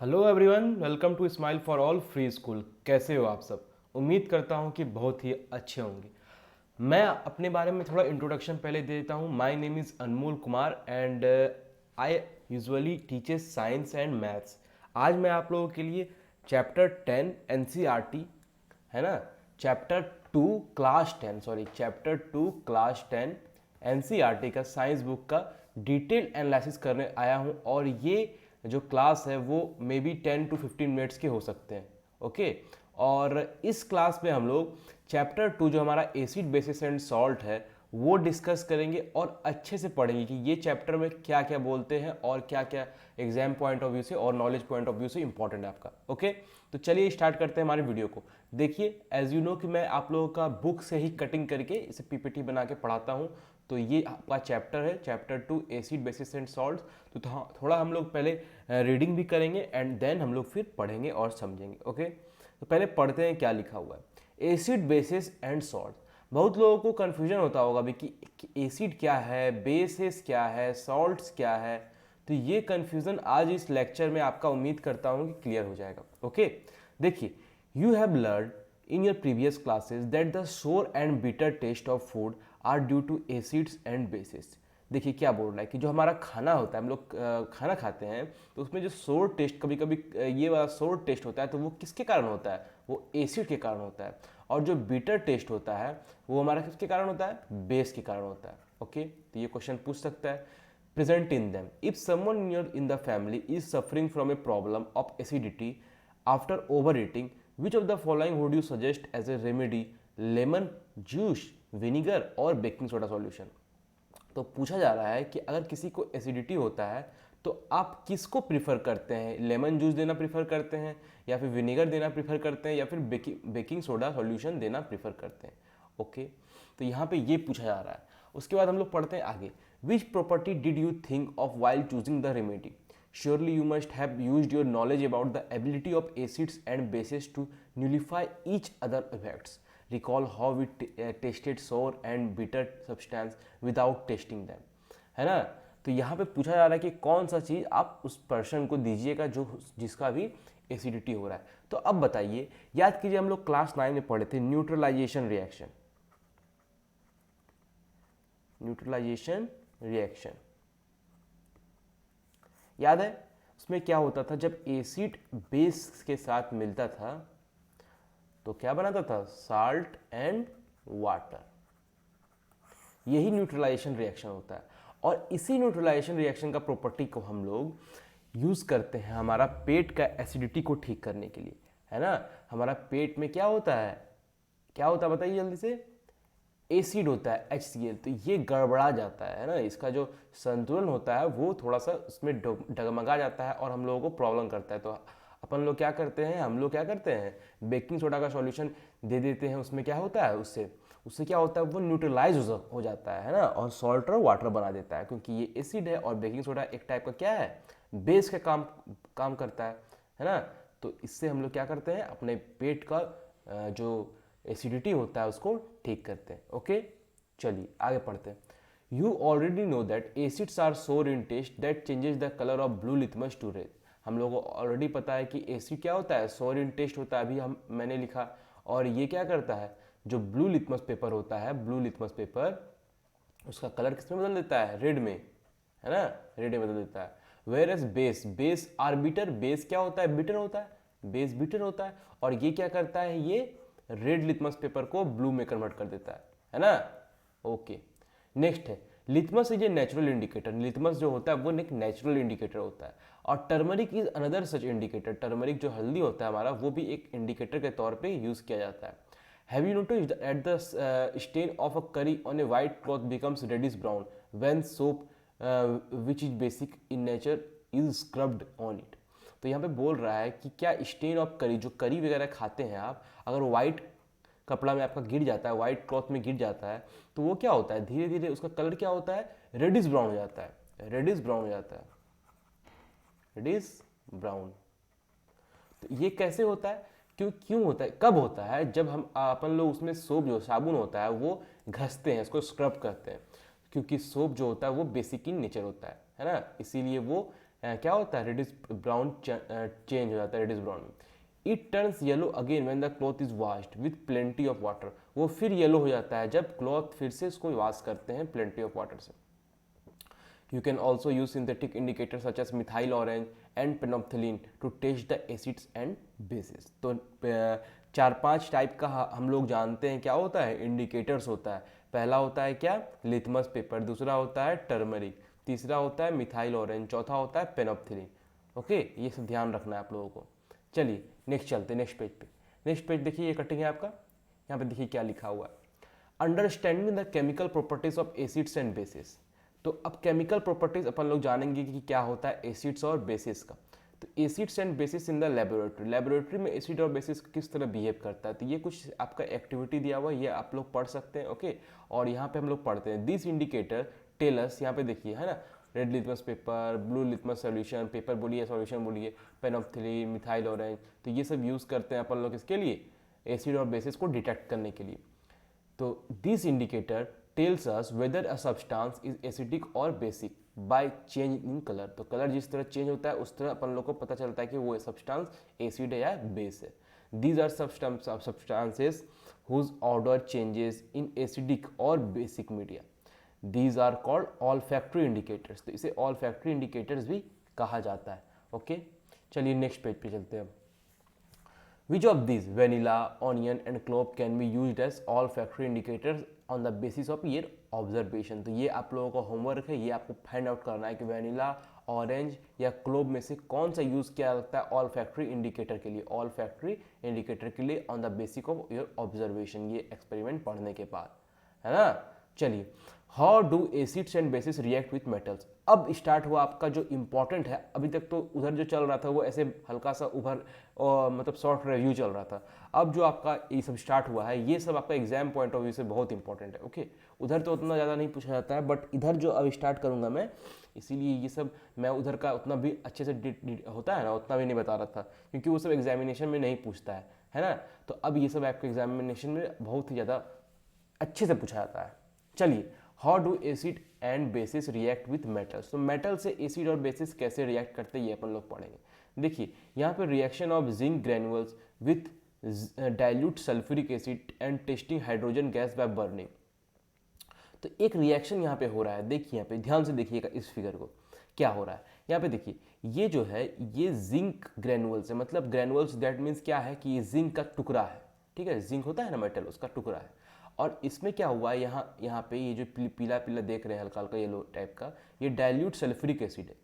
Hello everyone, welcome to smile for all free school. कैसे हो आप सब? उम्मीद करता हूँ कि बहुत ही अच्छे होंगे। मैं अपने बारे में थोड़ा इंट्रोडक्शन पहले दे देता हूँ। My name is Anmol Kumar and I usually teaches science and maths. आज मैं आप लोगों के लिए चैप्टर 10 एनसीईआरटी, है ना, chapter 2 class 10, sorry chapter 2 class 10 NCERT का साइंस बुक का डिटेल एनालिसिस करने आया हूँ। और ये जो क्लास है वो मे बी 10 to 15 मिनट्स के हो सकते हैं। ओके, और इस क्लास में हम लोग चैप्टर 2 जो हमारा एसिड बेसिस एंड सॉल्ट है वो डिस्कस करेंगे और अच्छे से पढ़ेंगे कि ये चैप्टर में क्या क्या बोलते हैं और क्या क्या एग्जाम पॉइंट ऑफ व्यू से और नॉलेज पॉइंट ऑफ व्यू से इंपॉर्टेंट है आपका। ओके, तो चलिए स्टार्ट करते हैं हमारे वीडियो को। देखिए, एज यू नो कि मैं आप लोगों का बुक से ही कटिंग करके इसे पीपीटी बना के पढ़ाता हूँ। तो ये आपका चैप्टर है, chapter 2 acid basis and salts. तो थोड़ा हम लोग पहले रीडिंग भी करेंगे एंड देन हम लोग फिर पढ़ेंगे और समझेंगे। ओके, तो पहले पढ़ते हैं क्या लिखा हुआ है। Acid basis and salt. बहुत लोगों को कन्फ्यूजन होता होगा भी कि एसिड क्या है, बेसिस क्या है, सॉल्ट्स क्या है। तो ये कन्फ्यूजन आज इस लेक्चर में आपका उम्मीद करता हूँ कि क्लियर हो जाएगा। ओके, देखिए, you have learn in your previous classes that the sour and bitter taste of food are due to acids and bases. देखिए क्या बोल रहा है कि जो हमारा खाना होता है, हम लोग खाना खाते हैं तो उसमें जो सोर टेस्ट, कभी कभी ये वाला सोर टेस्ट होता है तो वो किसके कारण होता है? वो एसिड के कारण होता है। और जो बीटर टेस्ट होता है वो हमारा किसके कारण होता है? बेस के कारण होता है। ओके, तो ये क्वेश्चन पूछ सकता है। Present in them, if someone in the family is suffering from a problem of acidity after overeating, which of the following would you suggest as a remedy? Lemon juice, vinegar और baking soda solution। तो पूछा जा रहा है कि अगर किसी को एसिडिटी होता है तो आप किसको प्रीफर करते हैं? लेमन जूस देना प्रीफर करते हैं, या फिर विनेगर देना प्रीफर करते हैं, या फिर बेकिंग सोडा सॉल्यूशन देना प्रीफर करते हैं? ओके, तो यहाँ पे ये पूछा जा रहा है। उसके बाद हम लोग पढ़ते हैं आगे। Which property did you think of while choosing the remedy? Surely you must have used your knowledge about the ability of acids and bases to nullify each other effects. Recall how we tested sour and bitter substance without testing them. है ना? तो यहाँ पे पूछा जा रहा है कि कौन सा चीज़ आप उस पर्सन को दीजिएगा जो जिसका भी एसिडिटी हो रहा है। तो अब बताइए, याद कीजिए हम लोग क्लास 9 में पढ़े थे न्यूट्रलाइजेशन रिएक्शन। न्यूट्रलाइजेशन रिएक्शन याद है? उसमें क्या होता था, जब एसिड बेस के साथ मिलता था तो क्या बनाता था? Salt and water. यही न्यूट्रलाइजेशन रिएक्शन होता है। और इसी न्यूट्रलाइजेशन रिएक्शन का प्रॉपर्टी को हम लोग यूज करते हैं हमारा पेट का एसिडिटी को ठीक करने के लिए, है ना। हमारा पेट में क्या होता है, क्या होता है बताइए जल्दी से? एसिड होता है HCl। तो ये गड़बड़ा जाता है ना, इसका जो संतुलन होता है वो थोड़ा सा उसमें डगमगा जाता है और हम लोगों को प्रॉब्लम करता है। तो अपन लोग क्या करते हैं, हम लोग क्या करते हैं, बेकिंग सोडा का सॉल्यूशन दे देते हैं। उसमें क्या होता है, उससे उससे क्या होता है, वो न्यूट्रलाइज हो जाता है ना, और सॉल्ट और वाटर बना देता है। क्योंकि ये एसिड है और बेकिंग सोडा एक टाइप का क्या है, बेस का काम करता है ना। तो इससे हम लोग क्या करते हैं, अपने पेट का जो एसिडिटी होता है उसको ठीक करते हैं। ओके, चलिए आगे पढ़ते हैं। You already know that acids are sour in taste that changes the colour of blue litmus to red. हम लोगों को ऑलरेडी पता है कि एसिड क्या होता है, सोर इन टेस्ट होता है, अभी मैंने लिखा। और ये क्या करता है, जो ब्लू लिथमस पेपर होता है, ब्लू लिथमस पेपर उसका कलर किस में बदल देता है? रेड में, है ना, रेड में बदल देता है। Where as base are bitter, base क्या होता है? बिटर होता है, बेस बिटर होता है। और ये क्या करता है, ये रेड लिथमस पेपर को ब्लू में कन्वर्ट कर देता है ना। ओके, नेक्स्ट है litmus is a natural indicator. Litmus जो होता है वो एक नेचुरल इंडिकेटर होता है। और turmeric is another such indicator. Turmeric जो हल्दी होता है हमारा, वो भी एक इंडिकेटर के तौर पे यूज किया जाता है। Have you noticed that the stain of a curry on a white cloth becomes reddish brown when soap which is basic in nature is scrubbed on it. तो यहाँ पे बोल रहा है कि क्या स्टेन ऑफ करी, जो करी वगैरह खाते हैं आप, अगर वाइट कपड़ा में आपका गिर जाता है, वाइट क्लॉथ में गिर जाता है, तो वो क्या होता है, धीरे धीरे उसका कलर क्या होता है? रेडिश ब्राउन हो जाता है, रेडिश ब्राउन हो जाता है, रेडिश ब्राउन। तो ये कैसे होता है, क्यों होता है, कब होता है? जब हम अपन लोग उसमें सोप, जो साबुन होता है वो घसते हैं, उसको स्क्रब करते हैं। क्योंकि सोप जो होता है वो बेसिक इन नेचर होता है ना, इसीलिए वो क्या होता है, रेडिश ब्राउन चेंज हो जाता है रेडिश ब्राउन में। It turns yellow again when the cloth is washed with plenty of water, वो फिर येलो हो जाता है जब क्लॉथ फिर से इसको वॉश करते हैं प्लेंटी ऑफ वाटर से। You can also use synthetic indicators such as methyl orange and phenolphthalein to test the acids and bases। तो चार पांच टाइप का हम लोग जानते हैं क्या होता है, इंडिकेटर्स होता है। पहला होता है क्या, लिथमस पेपर, दूसरा होता है टर्मरिक, तीसरा होता है मिथाइल ऑरेंज, चौथा होता है पेनोप्थिलीन। ओके, ये सब ध्यान रखना है आप लोगों को। चलिए नेक्स्ट चलते हैं, नेक्स्ट पेज पे। नेक्स्ट पेज देखिए, ये कटिंग है आपका, यहाँ पे देखिए क्या लिखा हुआ है, understanding the chemical properties of acids and basis. तो अब केमिकल प्रॉपर्टीज अपन लोग जानेंगे कि क्या होता है एसिड्स और बेसिस का। तो acids and basis in the laboratory, laboratory में एसिड और बेसिस किस तरह बिहेव करता है, तो ये कुछ आपका एक्टिविटी दिया हुआ है, ये आप लोग पढ़ सकते हैं। ओके, और यहाँ पे हम लोग पढ़ते हैं दिस इंडिकेटर टेलस, यहाँ पे देखिए है ना, red litmus paper, blue litmus solution, paper बोलिए सॉल्यूशन बोलिए, पेनोप्थिलीन, मिथाइल ऑरेंज, तो ये सब यूज़ करते हैं अपन लोग इसके लिए, एसिड और बेसिस को डिटेक्ट करने के लिए। तो this indicator tells us whether a substance is acidic और basic by change in colour. तो कलर जिस तरह चेंज होता है उस तरह अपन लोग को पता चलता है कि वो सब्सटेंस एसिड है या बेस है। These are substances whose odour changes in acidic और basic media, these are called olfactory indicators. तो इसे ऑल्फैक्टरी इंडिकेटर्स भी कहा जाता है। ओके, चलिए नेक्स्ट पेज पे चलते हैं। Which of these, vanilla, onion and clove, can be used as olfactory indicators on the basis of your observation? तो ये आप लोगों का होमवर्क है, ये आपको फाइंड आउट करना है कि वैनिला, ऑरेंज या क्लोव में से कौन सा यूज किया जाता है ऑल्फैक्टरी इंडिकेटर के लिए, ऑल्फैक्टरी इंडिकेटर के लिए on the basis of your observation, ये एक्सपेरिमेंट पढ़ने के बाद, है ना। चलिए, how do acids and basis react with metals. अब स्टार्ट हुआ आपका जो इंपॉर्टेंट है, अभी तक तो उधर जो चल रहा था वो ऐसे हल्का सा उभर मतलब शॉर्ट रिव्यू चल रहा था। अब जो आपका ये सब स्टार्ट हुआ है, ये सब आपका एग्जाम पॉइंट ऑफ व्यू से बहुत इंपॉर्टेंट है। ओके, उधर तो उतना ज़्यादा नहीं पूछा जाता है, बट इधर जो अब स्टार्ट करूँगा मैं, इसीलिए ये सब मैं उधर का उतना भी अच्छे से होता है ना, उतना भी नहीं बता रहा था, क्योंकि वो सब एग्जामिनेशन में नहीं पूछता है ना। तो अब ये सब आपके एग्जामिनेशन में बहुत ही ज़्यादा अच्छे से पूछा जाता है। चलिए, how do acid and bases react with metals. तो मेटल से एसिड और बेसिस कैसे रिएक्ट करते हैं ये अपन लोग पढ़ेंगे। देखिए, यहाँ पे reaction of zinc granules with dilute sulphuric acid and testing hydrogen gas by burning. तो एक रिएक्शन यहाँ पे हो रहा है, देखिए यहाँ पे ध्यान से देखिएगा इस फिगर को, क्या हो रहा है यहाँ पे देखिए, ये जो है ये जिंक ग्रेनुअल्स है, मतलब ग्रेनुअल्स दैट मीन्स क्या है कि ये जिंक का टुकड़ा है, ठीक है, जिंक होता है ना मेटल, उसका टुकड़ा है। और इसमें क्या हुआ है, यहाँ पे ये जो पीला पीला देख रहे हैं हल्का हल्का येलो टाइप का, ये डाइल्यूट सल्फ्यूरिक एसिड है,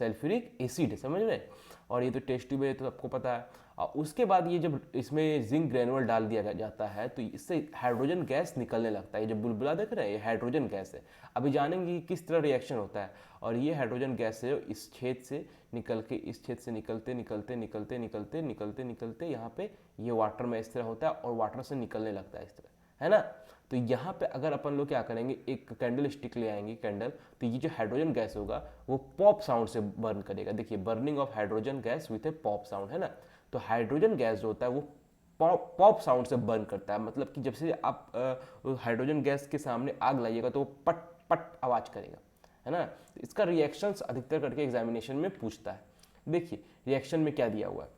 सल्फ्यूरिक एसिड है, समझ रहे हैं। और ये तो टेस्ट ट्यूब है, तो आपको पता है। और उसके बाद ये जब इसमें जिंक ग्रेनुअल डाल दिया जाता है तो इससे हाइड्रोजन गैस निकलने लगता है। ये जब बुलबुला देख रहे हैं, ये हाइड्रोजन गैस है। अभी जानेंगे कि किस तरह रिएक्शन होता है। और ये हाइड्रोजन गैस है, इस छेद से निकल के इस छेद से निकलते निकलते निकलते निकलते निकलते निकलते यहाँ पे ये वाटर में इस तरह होता है और वाटर से निकलने लगता है इस तरह, है ना। तो यहाँ पे अगर अपन लोग क्या करेंगे, एक कैंडल स्टिक ले आएंगे कैंडल, तो ये जो हाइड्रोजन गैस होगा वो पॉप साउंड से बर्न करेगा। देखिए, burning of hydrogen gas with A pop sound, है ना। तो हाइड्रोजन गैस जो होता है वो पॉप साउंड से बर्न करता है, मतलब कि जब से आप हाइड्रोजन गैस के सामने आग लाइएगा तो वो पट पट आवाज करेगा, है ना। तो इसका रिएक्शंस अधिकतर करके एग्जामिनेशन में पूछता है। देखिए रिएक्शन में क्या दिया हुआ है,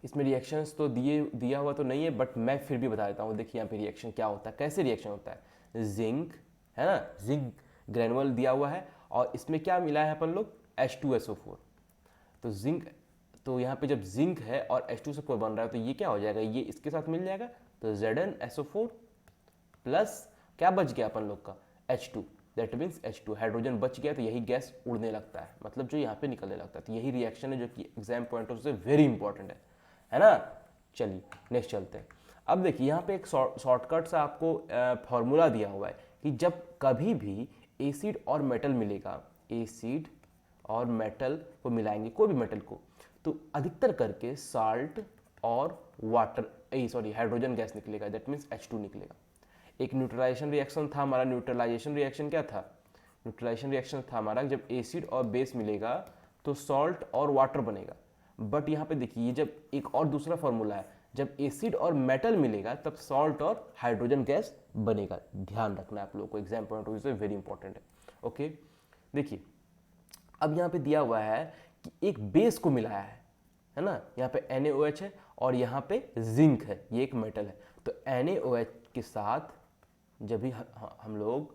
इसमें रिएक्शंस तो दिया हुआ तो नहीं है, बट मैं फिर भी बता देता हूँ। देखिए यहाँ पे रिएक्शन क्या होता है, कैसे रिएक्शन होता है। जिंक, है ना, जिंक ग्रेनुअल दिया हुआ है और इसमें क्या मिला है अपन लोग, H2SO4। तो जिंक, तो यहाँ पे जब जिंक है और H2SO4 बन रहा है तो ये क्या हो जाएगा, ये इसके साथ मिल जाएगा, तो ZnSO4 प्लस क्या बच गया अपन लोग का, H2, that means H2, hydrogen बच गया तो यही गैस उड़ने लगता है, मतलब जो यहाँ पे निकलने लगता है। तो यही रिएक्शन है जो कि एग्जाम पॉइंट ऑफ से वेरी इंपॉर्टेंट है ना। चलिए नेक्स्ट चलते हैं। अब देखिए यहाँ पे एक शॉर्टकट सा आपको फॉर्मूला दिया हुआ है कि जब कभी भी एसिड और मेटल मिलेगा, एसिड और मेटल को मिलाएंगे, कोई भी मेटल को, तो अधिकतर करके साल्ट और वाटर हाइड्रोजन गैस निकलेगा, दैट मीन्स H2 निकलेगा। एक न्यूट्रलाइजेशन रिएक्शन था हमारा, न्यूट्रलाइजेशन रिएक्शन क्या था, न्यूट्रलाइजेशन रिएक्शन था हमारा जब एसिड और बेस मिलेगा तो सॉल्ट और वाटर बनेगा। बट यहाँ पे देखिए जब एक और दूसरा फॉर्मूला है, जब एसिड और मेटल मिलेगा तब सॉल्ट और हाइड्रोजन गैस बनेगा। ध्यान रखना है आप लोगों को, एग्जाम पॉइंट ऑफ व्यू से वेरी इंपॉर्टेंट है। ओके, देखिए अब यहाँ पे दिया हुआ है कि एक बेस को मिलाया है ना, यहाँ पे NaOH है और यहाँ पे जिंक है, ये एक मेटल है। तो NaOH के साथ जब भी हम लोग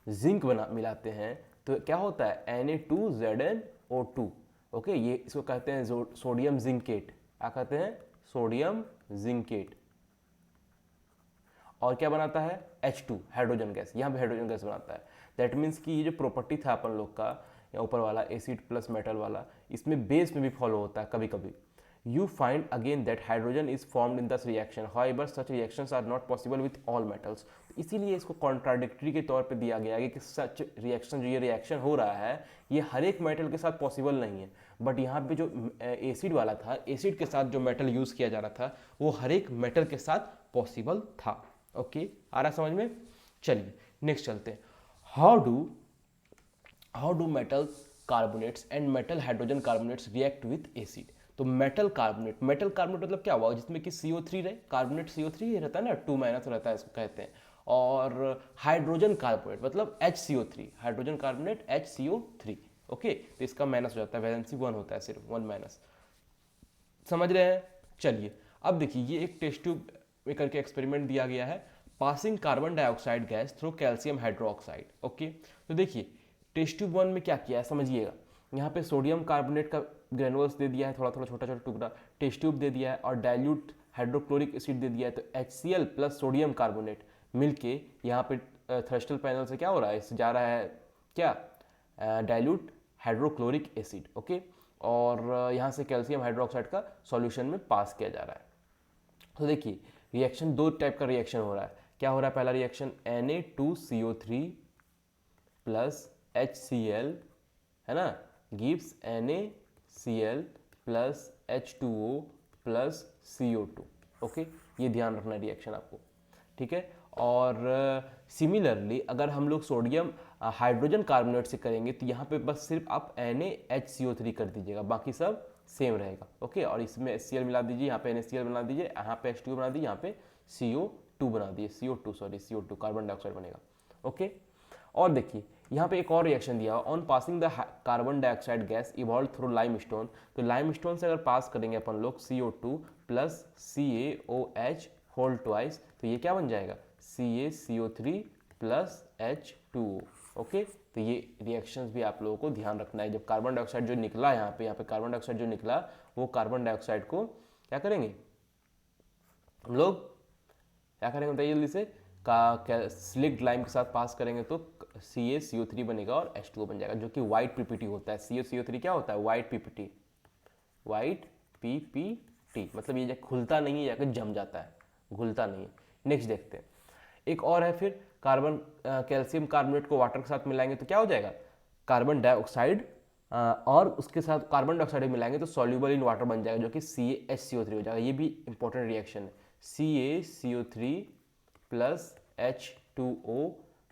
जिंक मिलाते हैं तो क्या होता है, Na2ZnO2। ओके, ये इसको कहते हैं सोडियम जिंकेट। क्या कहते हैं, सोडियम जिंकेट। और क्या बनाता है, H2 हाइड्रोजन गैस, यहाँ पे हाइड्रोजन गैस बनाता है। दैट मीन्स कि ये जो प्रॉपर्टी था अपन लोग का या ऊपर वाला एसिड प्लस मेटल वाला, इसमें बेस में भी फॉलो होता है कभी कभी। You find again that hydrogen is formed in this reaction. However, such reactions are not possible with all metals. इसीलिए इसको कॉन्ट्राडिक्टरी के तौर पे दिया गया है कि सच रिएक्शन, जो ये रिएक्शन हो रहा है, ये हर एक मेटल के साथ पॉसिबल नहीं है। बट यहाँ पे जो एसिड वाला था, एसिड के साथ जो मेटल यूज़ किया जा रहा था, वो हर एक मेटल के साथ पॉसिबल था। ओके, आ रहा समझ में? चलिए नेक्स्ट चलते हैं। How do metal carbonates and metal hydrogen carbonates react with acid. तो मेटल कार्बोनेट मतलब क्या हुआ, जिसमें कि CO3 रहे, कार्बोनेट CO3 रहता है ना, 2- रहता है, इसको कहते हैं। और हाइड्रोजन कार्बोनेट मतलब HCO3, hydrogen carbonate HCO3। Okay, तो इसका माइनस हो जाता है, वैलेंसी 1 होता है, सिर्फ 1-। समझ रहे हैं? चलिए अब देखिए, ये एक टेस्ट ट्यूब में करके एक्सपेरिमेंट दिया गया है, passing carbon dioxide gas through calcium hydroxide. Okay, तो देखिए टेस्ट ट्यूब 1 में क्या किया है समझिएगा। यहाँ पे सोडियम कार्बोनेट का ग्रेनुअल्स दे दिया है, थोड़ा थोड़ा छोटा छोटा टुकड़ा, टेस्ट ट्यूब दे दिया है, और डाइल्यूट हाइड्रोक्लोरिक एसिड दे दिया है। तो HCl प्लस सोडियम कार्बोनेट मिलके यहाँ पे थ्रेस्टल पैनल से क्या हो रहा है, इससे जा रहा है क्या, डाइल्यूट हाइड्रोक्लोरिक एसिड। ओके, और यहाँ से कैल्शियम हाइड्रोक्साइड का सॉल्यूशन में पास किया जा रहा है। तो देखिए रिएक्शन, दो टाइप का रिएक्शन हो रहा है। क्या हो रहा है, पहला रिएक्शन Na2CO3 प्लस HCl है ना, gives NaCl plus H2O plus CO2। Okay, ये ध्यान रखना रिएक्शन आपको, ठीक है। और सिमिलरली अगर हम लोग सोडियम हाइड्रोजन कार्बोनेट से करेंगे तो यहाँ पे बस सिर्फ आप NaHCO3 कर दीजिएगा, बाकी सब सेम रहेगा। ओके, और इसमें HCl मिला दीजिए, यहाँ पे NaCl बना दीजिए, यहाँ पे H2O बना दीजिए, यहाँ पे CO2 बना दीजिए, CO2 कार्बन डाइऑक्साइड बनेगा। ओके, और देखिए यहाँ पे एक और रिएक्शन दिया, on passing the carbon dioxide gas evolve through limestone. तो लाइमस्टोन से अगर पास करेंगे अपन लोग CO2 plus CaOH whole twice, तो ये क्या बन जाएगा, CaCO3 प्लस H2O। ओके, तो ये रिएक्शंस भी आप लोगों को ध्यान रखना है। जब कार्बन डाइऑक्साइड जो निकला यहाँ पे कार्बन डाइऑक्साइड जो निकला, वो कार्बन डाइऑक्साइड को क्या करेंगे हम लोग, क्या करेंगे बताइए जल्दी से, स्लिक्ड लाइम के साथ पास करेंगे तो CaCO3 बनेगा और H2O बन जाएगा, जो कि वाइट PPT होता है। CaCO3 क्या होता है, वाइट PPT, वाइट PPT मतलब ये खुलता नहीं है, जाकर जम जाता है, घुलता नहीं है। नेक्स्ट देखते हैं, एक और है फिर, कार्बन कैल्शियम कार्बोनेट को वाटर के साथ मिलाएंगे तो क्या हो जाएगा, कार्बन डाइऑक्साइड, और उसके साथ कार्बन डाइऑक्साइड मिलाएंगे तो सॉल्यूबल इन वाटर बन जाएगा, जो कि CaHCO3 हो जाएगा। ये भी इंपॉर्टेंट रिएक्शन है, CaCO3 plus H2O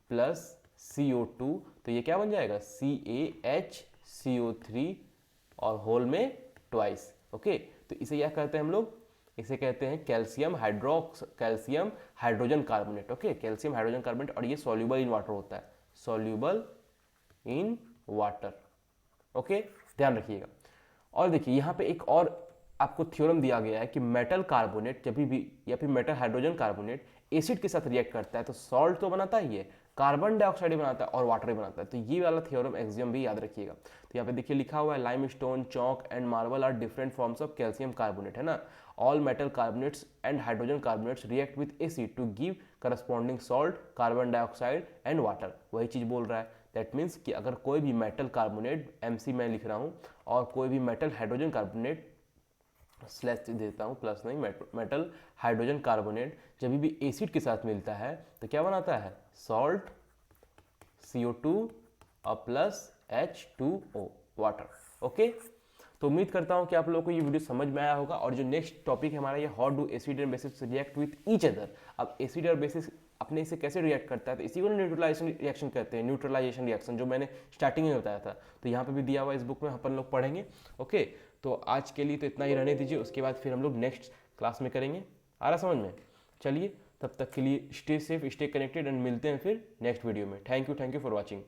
plus CO2, तो ये क्या बन जाएगा, CaHCO3 और होल में ट्वाइस। ओके, तो इसे क्या कहते हैं हम लोग, इसे कहते हैं calcium hydrogen carbonate. Okay, calcium hydrogen carbonate, और ये सॉल्यूबल इन वाटर होता है, सॉल्यूबल इन वाटर। ओके, ध्यान रखिएगा। और देखिए यहाँ पे एक और आपको थ्योरम दिया गया है कि मेटल कार्बोनेट जब भी या फिर मेटल हाइड्रोजन कार्बोनेट एसिड के साथ रिएक्ट करता है तो सॉल्ट तो बनाता ही है, कार्बन डाइऑक्साइड बनाता है और वाटर बनाता है। तो ये वाला थ्योरम एग्जाम भी याद रखिएगा। तो यहाँ पे देखिए लिखा हुआ है, limestone, chalk and marble are different forms of calcium carbonate, है ना। All metal carbonates and hydrogen carbonates react with acid to give corresponding salt, carbon dioxide and water. वही चीज बोल रहा है। दैट मीन्स कि अगर कोई भी मेटल कार्बोनेट, MC मैं लिख रहा हूँ, और कोई भी मेटल हाइड्रोजन कार्बोनेट स्लैश देता हूँ, प्लस नहीं, मेटल हाइड्रोजन कार्बोनेट जब भी एसिड के साथ मिलता है तो क्या बनाता है, सॉल्ट, CO2 और प्लस H2O वाटर। ओके, तो उम्मीद करता हूँ कि आप लोगों को ये वीडियो समझ में आया होगा। और जो नेक्स्ट टॉपिक है हमारा, ये how do acid and bases react with each other. अब एसिड और बेसिस अपने से कैसे रिएक्ट करता है, तो इसी को न्यूट्रलाइजेशन रिएक्शन कहते हैं, न्यूट्रलाइजेशन रिएक्शन, जो मैंने स्टार्टिंग में बताया था। तो यहाँ पे भी दिया हुआ इस बुक में, अपन लोग पढ़ेंगे। ओके, तो आज के लिए तो इतना ही रहने दीजिए, उसके बाद फिर हम लोग नेक्स्ट क्लास में करेंगे। आ रहा समझ में? चलिए, तब तक के लिए stay safe, stay connected, and मिलते हैं फिर नेक्स्ट वीडियो में। Thank you for watching.